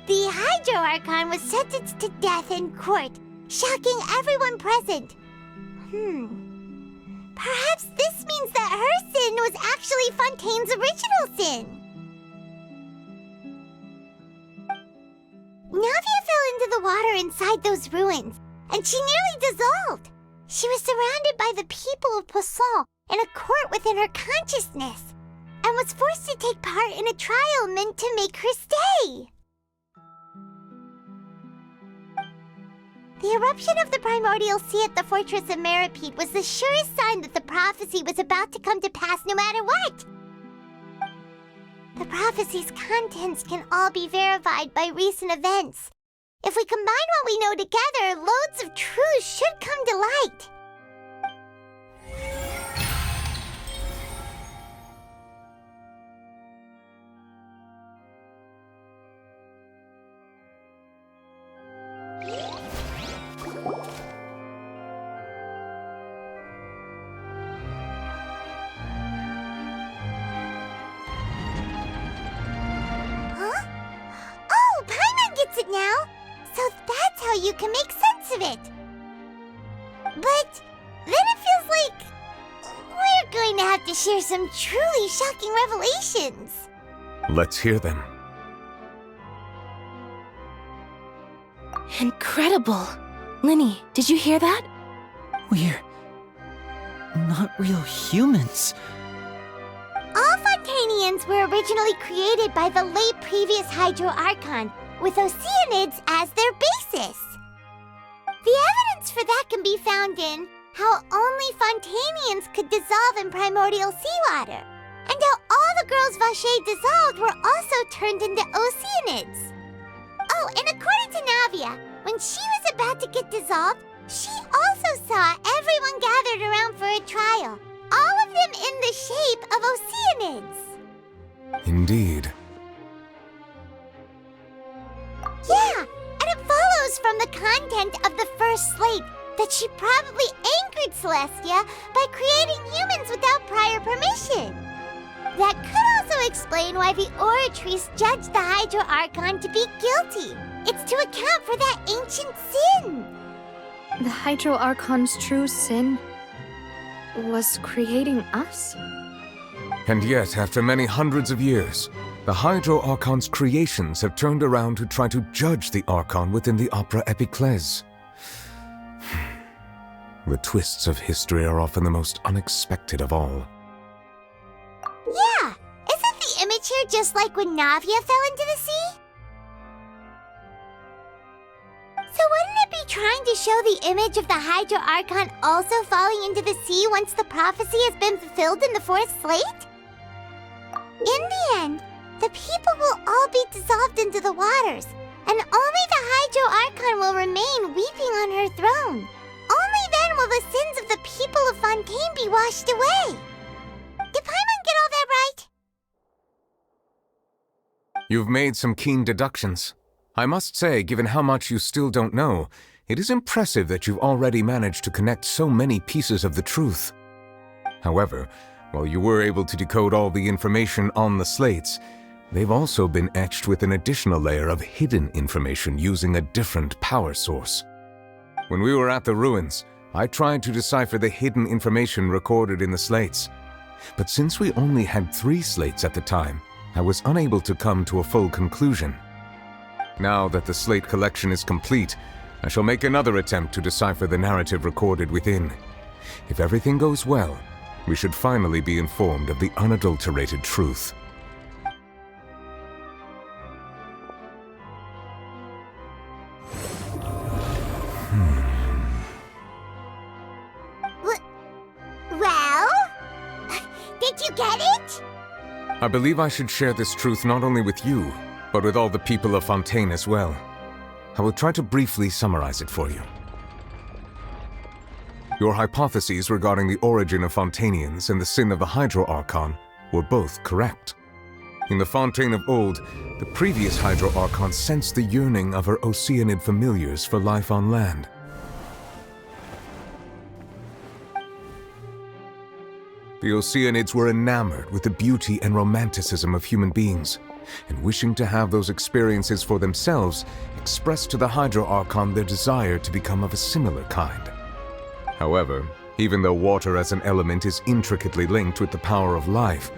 The Hydro Archon was sentenced to death in court, shocking everyone present. Perhaps this means that her sin was actually Fontaine's original sin. Navia fell into the water inside those ruins, and she nearly dissolved. She was surrounded by the people of Poisson in a court within her consciousness, and was forced to take part in a trial meant to make her stay. The eruption of the primordial sea at the fortress of Meropide was the surest sign that the prophecy was about to come to pass no matter what. The prophecy's contents can all be verified by recent events. If we combine what we know together, loads of truths should come to light. Huh? Oh, Paimon gets it now! So that's how you can make sense of it. But to have to share some truly shocking revelations. Let's hear them. Incredible. Linny, did you hear that? We're not real humans. All Fontanians were originally created by the late previous Hydro Archon, with Oceanids as their basis. The evidence for that can be found in how only Fontanians could dissolve in primordial seawater, and how all the girls Vacher dissolved were also turned into Oceanids. Oh, and according to Navia, when she was about to get dissolved, she also saw everyone gathered around for a trial, all of them in the shape of Oceanids. Indeed. Yeah, and it follows from the content of the first slate that she probably angered Celestia by creating humans without prior permission. That could also explain why the Oratrice judged the Hydro Archon to be guilty. It's to account for that ancient sin. The Hydro Archon's true sin was creating us? And yet, after many hundreds of years, the Hydro Archon's creations have turned around to try to judge the Archon within the Opera Epiclese. The twists of history are often the most unexpected of all. Yeah, isn't the image here just like when Navia fell into the sea? So wouldn't it be trying to show the image of the Hydro Archon also falling into the sea once the prophecy has been fulfilled in the fourth slate? In the end, the people will all be dissolved into the waters, and only the Hydro Archon will remain weeping on her throne. Only then will the sins of the people of Fontaine be washed away. Did Paimon get all that right? You've made some keen deductions. I must say, given how much you still don't know, it is impressive that you've already managed to connect so many pieces of the truth. However, while you were able to decode all the information on the slates, they've also been etched with an additional layer of hidden information using a different power source. When we were at the ruins, I tried to decipher the hidden information recorded in the slates. But since we only had 3 slates at the time, I was unable to come to a full conclusion. Now that the slate collection is complete, I shall make another attempt to decipher the narrative recorded within. If everything goes well, we should finally be informed of the unadulterated truth. Well? Did you get it? I believe I should share this truth not only with you, but with all the people of Fontaine as well. I will try to briefly summarize it for you. Your hypotheses regarding the origin of Fontanians and the sin of the Hydro Archon were both correct. In the Fontaine of old, the previous Hydro Archon sensed the yearning of her Oceanid familiars for life on land. The Oceanids were enamored with the beauty and romanticism of human beings, and wishing to have those experiences for themselves, expressed to the Hydro Archon their desire to become of a similar kind. However, even though water as an element is intricately linked with the power of life,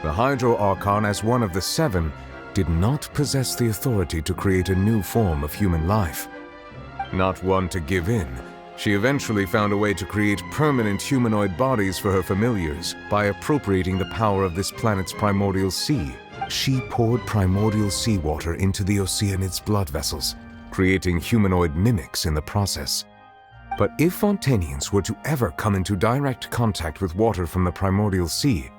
the Hydro Archon, as one of the 7, did not possess the authority to create a new form of human life. Not one to give in, she eventually found a way to create permanent humanoid bodies for her familiars by appropriating the power of this planet's primordial sea. She poured primordial seawater into the Oceanids' blood vessels, creating humanoid mimics in the process. But if Fontanians were to ever come into direct contact with water from the primordial sea,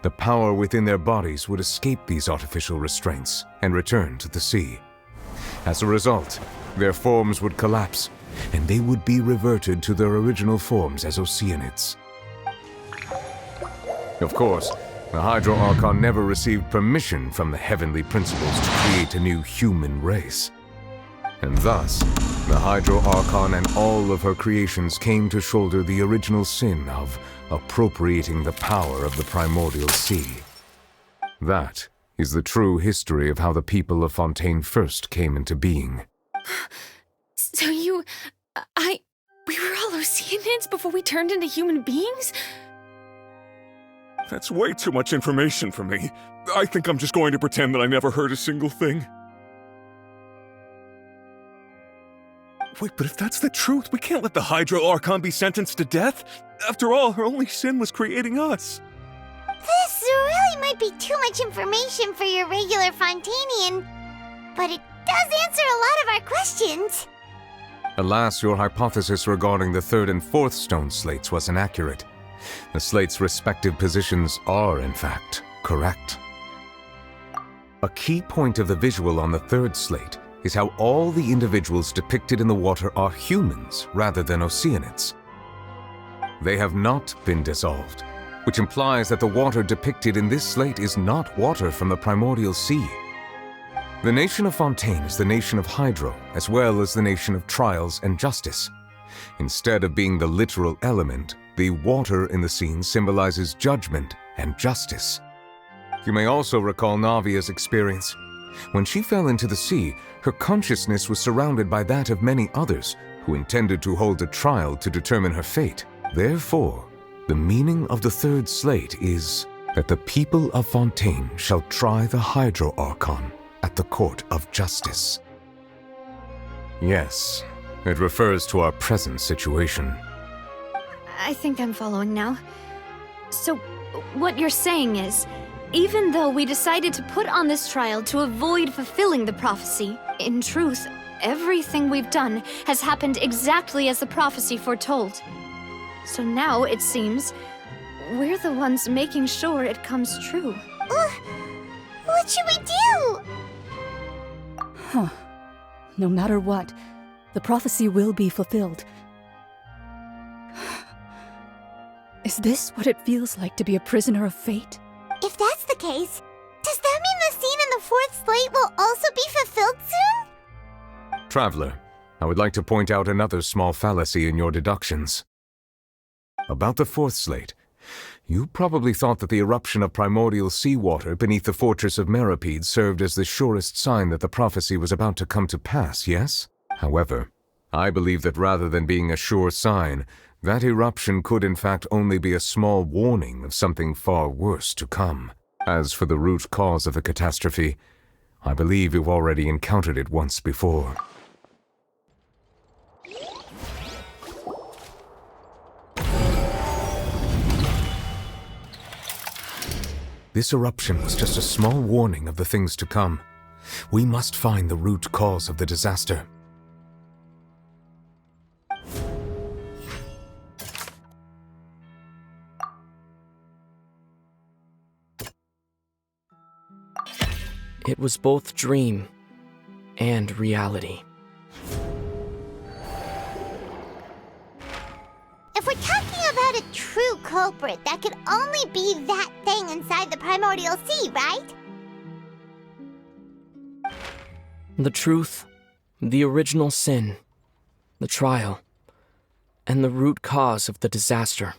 the power within their bodies would escape these artificial restraints and return to the sea. As a result, their forms would collapse, and they would be reverted to their original forms as Oceanids. Of course, the Hydro Archon never received permission from the heavenly principles to create a new human race. And thus, the Hydro Archon and all of her creations came to shoulder the original sin of appropriating the power of the primordial sea. That is the true history of how the people of Fontaine first came into being. So we were all Oceanids before we turned into human beings? That's way too much information for me. I think I'm just going to pretend that I never heard a single thing. Wait, but if that's the truth, we can't let the Hydro Archon be sentenced to death. After all, her only sin was creating us. This really might be too much information for your regular Fontanian, but it does answer a lot of our questions. Alas, your hypothesis regarding the third and fourth stone slates was inaccurate. The slates' respective positions are, in fact, correct. A key point of the visual on the third slate is how all the individuals depicted in the water are humans rather than Oceanids. They have not been dissolved, which implies that the water depicted in this slate is not water from the primordial sea. The nation of Fontaine is the nation of Hydro, as well as the nation of Trials and Justice. Instead of being the literal element, the water in the scene symbolizes judgment and justice. You may also recall Navia's experience. When she fell into the sea, her consciousness was surrounded by that of many others who intended to hold a trial to determine her fate. Therefore, the meaning of the third slate is that the people of Fontaine shall try the Hydro Archon at the Court of Justice. Yes, it refers to our present situation. I think I'm following now. So, what you're saying is, even though we decided to put on this trial to avoid fulfilling the prophecy, in truth, everything we've done has happened exactly as the prophecy foretold. So now, it seems, we're the ones making sure it comes true. What should we do? Huh. No matter what, the prophecy will be fulfilled. Is this what it feels like to be a prisoner of fate? If that's the case, does that mean the scene in the fourth slate will also be fulfilled soon? Traveler, I would like to point out another small fallacy in your deductions. About the fourth slate, you probably thought that the eruption of primordial seawater beneath the fortress of Meropide served as the surest sign that the prophecy was about to come to pass, yes? However, I believe that rather than being a sure sign, that eruption could in fact only be a small warning of something far worse to come. As for the root cause of the catastrophe, I believe you've already encountered it once before. This eruption was just a small warning of the things to come. We must find the root cause of the disaster. It was both dream and reality. If we're talking about a true culprit, that could only be that thing inside the primordial sea, right? The truth, the original sin, the trial, and the root cause of the disaster.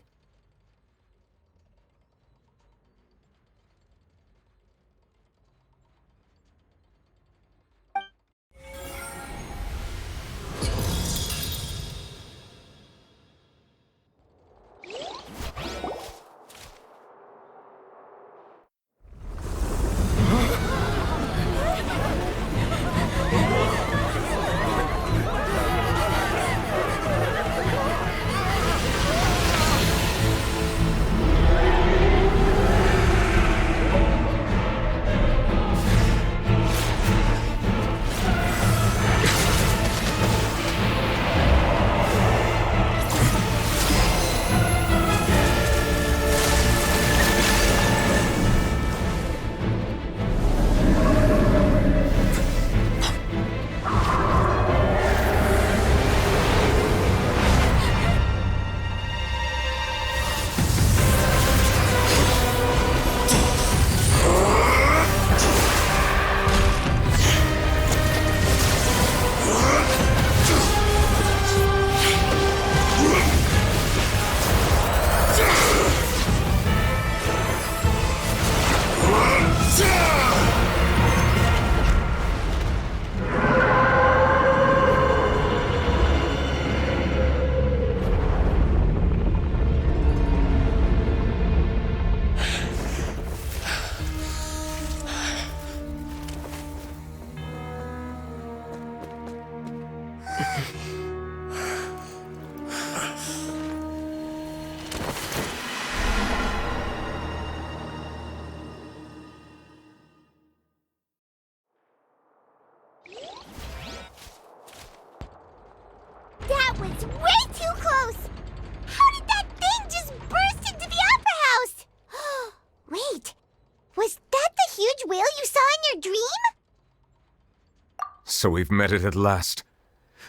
So we've met it at last.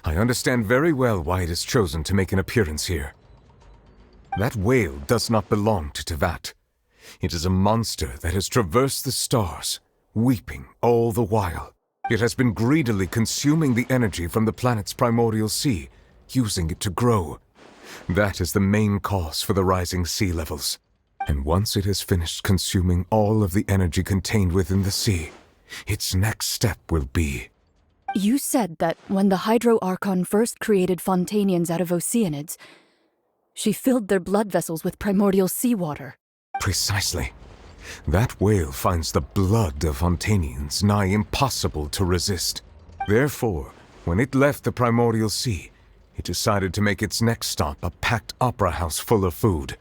I understand very well why it has chosen to make an appearance here. That whale does not belong to Teyvat. It is a monster that has traversed the stars, weeping all the while. It has been greedily consuming the energy from the planet's primordial sea, using it to grow. That is the main cause for the rising sea levels. And once it has finished consuming all of the energy contained within the sea, its next step will be... You said that when the Hydro Archon first created Fontanians out of Oceanids, she filled their blood vessels with primordial seawater. Precisely. That whale finds the blood of Fontanians nigh impossible to resist. Therefore, when it left the primordial sea, it decided to make its next stop a packed opera house full of food.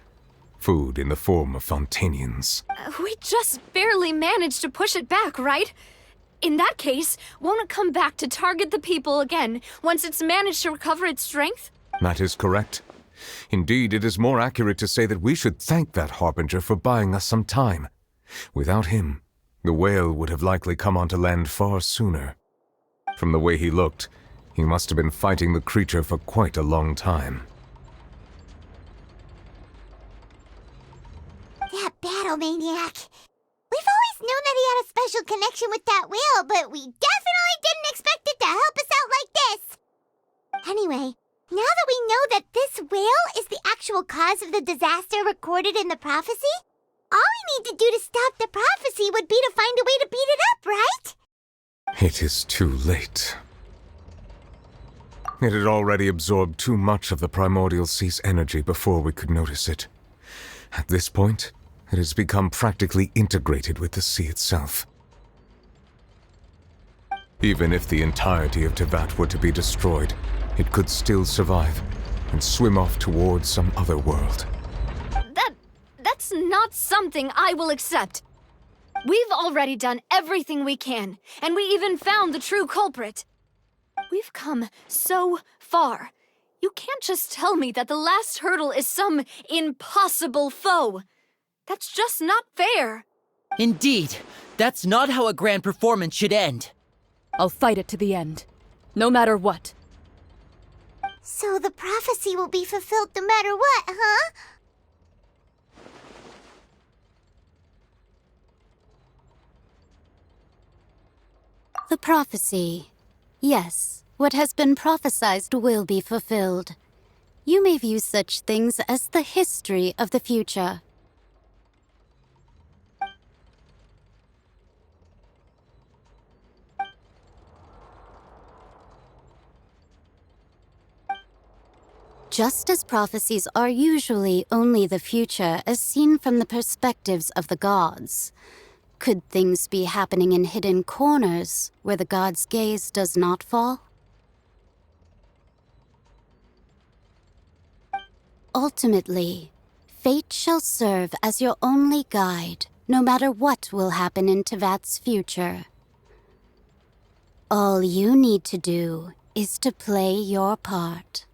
Food in the form of Fontanians. We just barely managed to push it back, right? In that case, won't it come back to target the people again once it's managed to recover its strength? That is correct. Indeed, it is more accurate to say that we should thank that Harbinger for buying us some time. Without him, the whale would have likely come onto land far sooner. From the way he looked, he must have been fighting the creature for quite a long time. That battle maniac. We've always known that he had a special connection with that whale, but we definitely didn't expect it to help us out like this. Anyway, now that we know that this whale is the actual cause of the disaster recorded in the prophecy, all we need to do to stop the prophecy would be to find a way to beat it up, right? It is too late. It had already absorbed too much of the primordial sea's energy before we could notice it. At this point, it has become practically integrated with the sea itself. Even if the entirety of Teyvat were to be destroyed, it could still survive and swim off towards some other world. That's not something I will accept. We've already done everything we can, and we even found the true culprit. We've come so far. You can't just tell me that the last hurdle is some impossible foe. That's just not fair. Indeed, that's not how a grand performance should end. I'll fight it to the end, no matter what. So the prophecy will be fulfilled no matter what, huh? The prophecy. Yes, what has been prophesied will be fulfilled. You may view such things as the history of the future. Just as prophecies are usually only the future as seen from the perspectives of the gods, could things be happening in hidden corners where the gods' gaze does not fall? Ultimately, fate shall serve as your only guide, no matter what will happen in Teyvat's future. All you need to do is to play your part.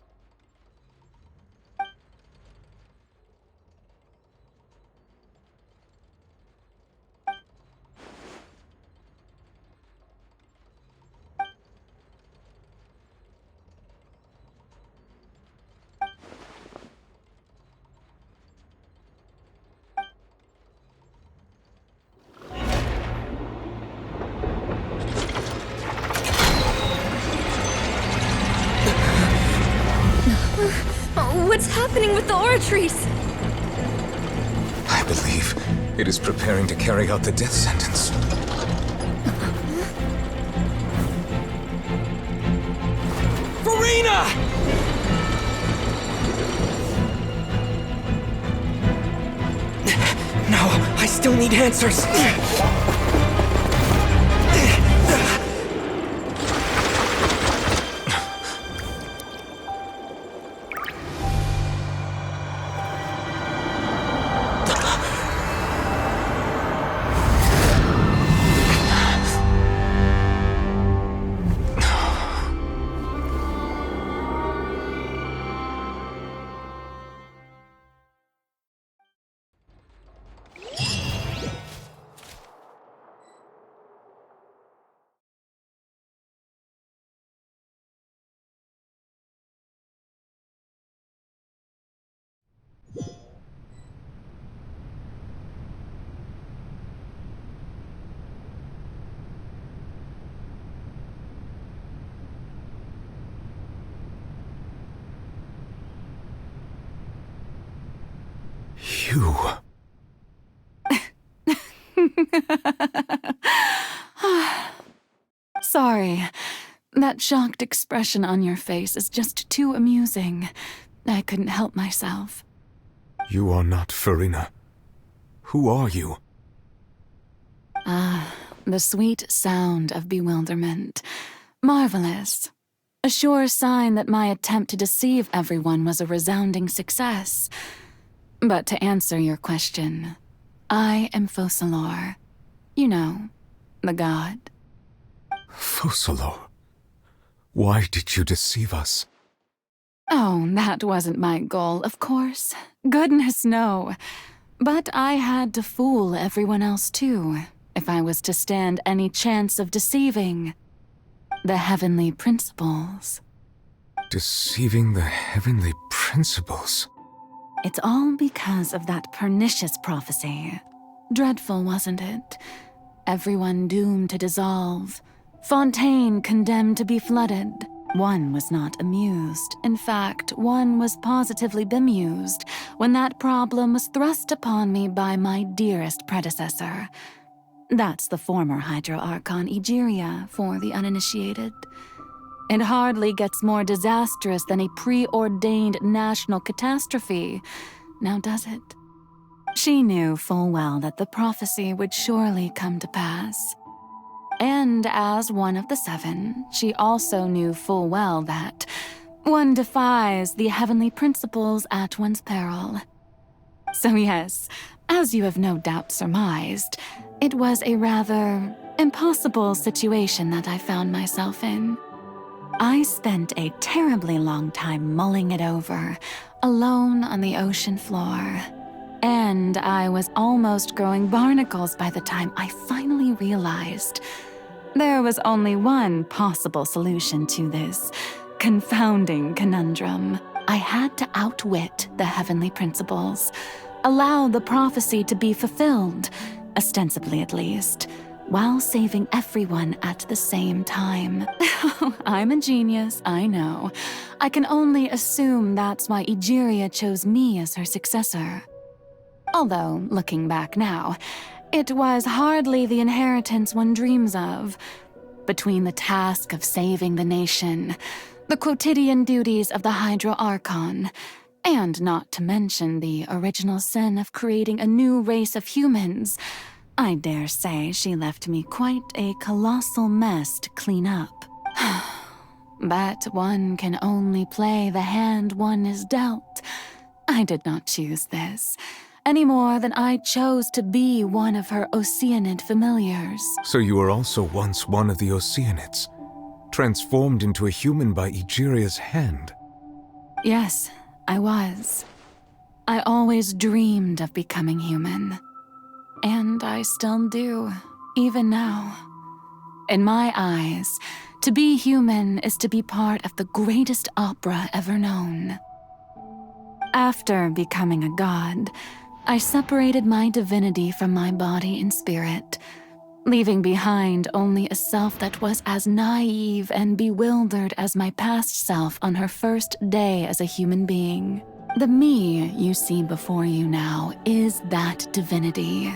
What's happening with the Oratrice? I believe it is preparing to carry out the death sentence. Furina! No, I still need answers. You. Sorry. That shocked expression on your face is just too amusing. I couldn't help myself. You are not Farina. Who are you? Ah, the sweet sound of bewilderment. Marvelous. A sure sign that my attempt to deceive everyone was a resounding success. But to answer your question, I am Focalors. You know, the god. Focalors? Why did you deceive us? Oh, that wasn't my goal, of course. Goodness, no. But I had to fool everyone else too, if I was to stand any chance of deceiving the heavenly principles. Deceiving the heavenly principles? It's all because of that pernicious prophecy. Dreadful, wasn't it? Everyone doomed to dissolve. Fontaine condemned to be flooded. One was not amused. In fact, one was positively bemused when that problem was thrust upon me by my dearest predecessor. That's the former Hydro Archon Egeria, for the uninitiated. It hardly gets more disastrous than a preordained national catastrophe, now does it? She knew full well that the prophecy would surely come to pass. And as one of the seven, she also knew full well that one defies the heavenly principles at one's peril. So yes, as you have no doubt surmised, it was a rather impossible situation that I found myself in. I spent a terribly long time mulling it over, alone on the ocean floor. And I was almost growing barnacles by the time I finally realized there was only one possible solution to this confounding conundrum. I had to outwit the heavenly principles, allow the prophecy to be fulfilled, ostensibly at least, while saving everyone at the same time. I'm a genius, I know. I can only assume that's why Egeria chose me as her successor. Although, looking back now, it was hardly the inheritance one dreams of. Between the task of saving the nation, the quotidian duties of the Hydro Archon, and not to mention the original sin of creating a new race of humans, I dare say she left me quite a colossal mess to clean up. But one can only play the hand one is dealt. I did not choose this, any more than I chose to be one of her Oceanid familiars. So you were also once one of the Oceanids, transformed into a human by Egeria's hand? Yes, I was. I always dreamed of becoming human. And I still do, even now. In my eyes, to be human is to be part of the greatest opera ever known. After becoming a god, I separated my divinity from my body and spirit, leaving behind only a self that was as naive and bewildered as my past self on her first day as a human being. The me you see before you now is that divinity.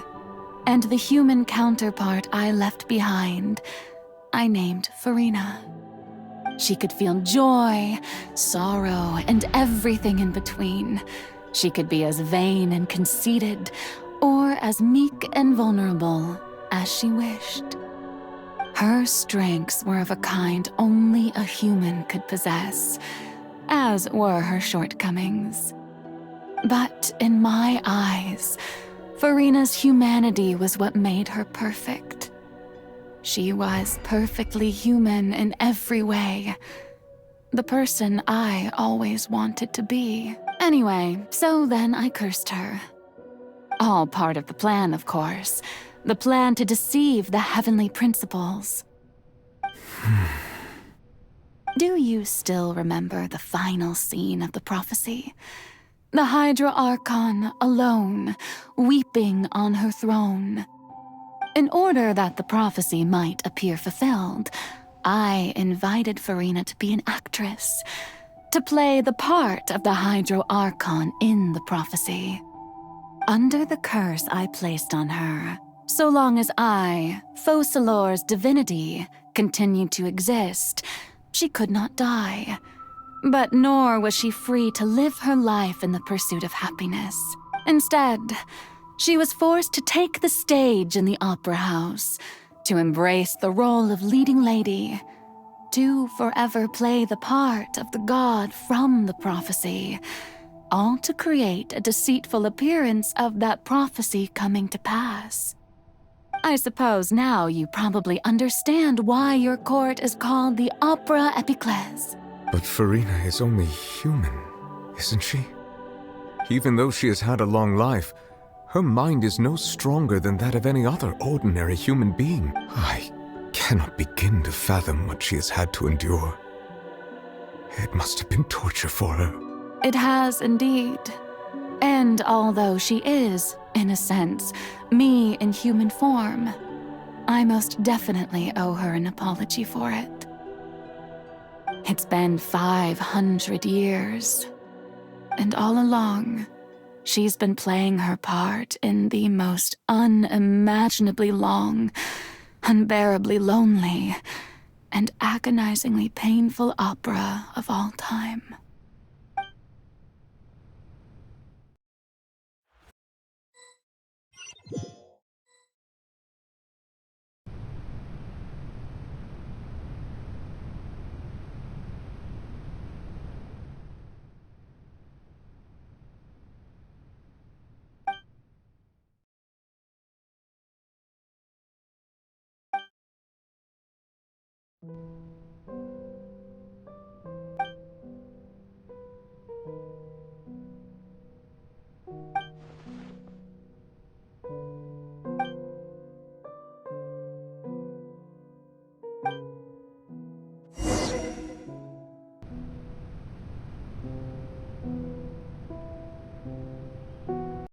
And the human counterpart I left behind, I named Farina. She could feel joy, sorrow, and everything in between. She could be as vain and conceited, or as meek and vulnerable as she wished. Her strengths were of a kind only a human could possess, as were her shortcomings. But in my eyes, Farina's humanity was what made her perfect. She was perfectly human in every way. The person I always wanted to be. Anyway, so then I cursed her. All part of the plan, of course. The plan to deceive the heavenly principles. Do you still remember the final scene of the prophecy? The Hydro Archon alone, weeping on her throne. In order that the prophecy might appear fulfilled, I invited Farina to be an actress, to play the part of the Hydro Archon in the prophecy. under the curse I placed on her, so long as I, Focalor's divinity, continued to exist, she could not die. But nor was she free to live her life in the pursuit of happiness. Instead, she was forced to take the stage in the opera house, to embrace the role of leading lady, to forever play the part of the god from the prophecy, all to create a deceitful appearance of that prophecy coming to pass. I suppose now you probably understand why your court is called the Opera Epiclese. But Farina is only human, isn't she? Even though she has had a long life, her mind is no stronger than that of any other ordinary human being. I cannot begin to fathom what she has had to endure. It must have been torture for her. It has indeed. And although she is, in a sense, me in human form, I most definitely owe her an apology for it. It's been 500 years, and all along, she's been playing her part in the most unimaginably long, unbearably lonely, and agonizingly painful opera of all time.